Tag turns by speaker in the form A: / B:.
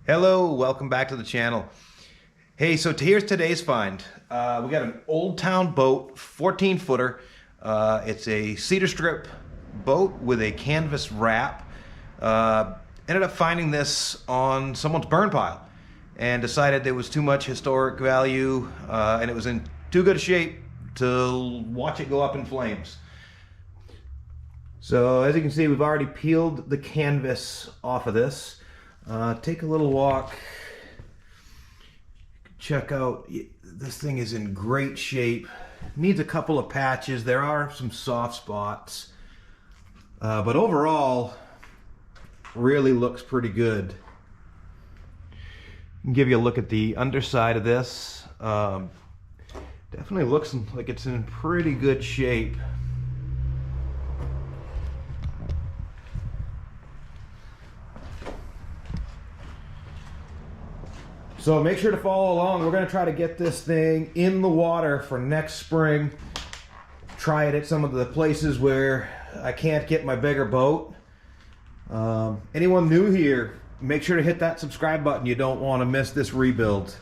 A: Hello, welcome back to the channel. Hey, so here's today's find. We got an OldTown boat, 14 footer. It's a cedar strip boat with a canvas wrap. Ended up finding this on someone's burn pile and decided there was too much historic value and it was in too good a shape to watch it go up in flames. So as you can see, we've already peeled the canvas off of this. Take a little walk, check out, this thing is in great shape. Needs a couple of patches, there are some soft spots, but overall really looks pretty good. I'll give you a look at the underside of this. Definitely looks like it's in pretty good shape. So make sure to follow along. We're going to try to get this thing in the water for next spring. Try it at some of the places where I can't get my bigger boat. Anyone new here, make sure to hit that subscribe button. You don't want to miss this rebuild.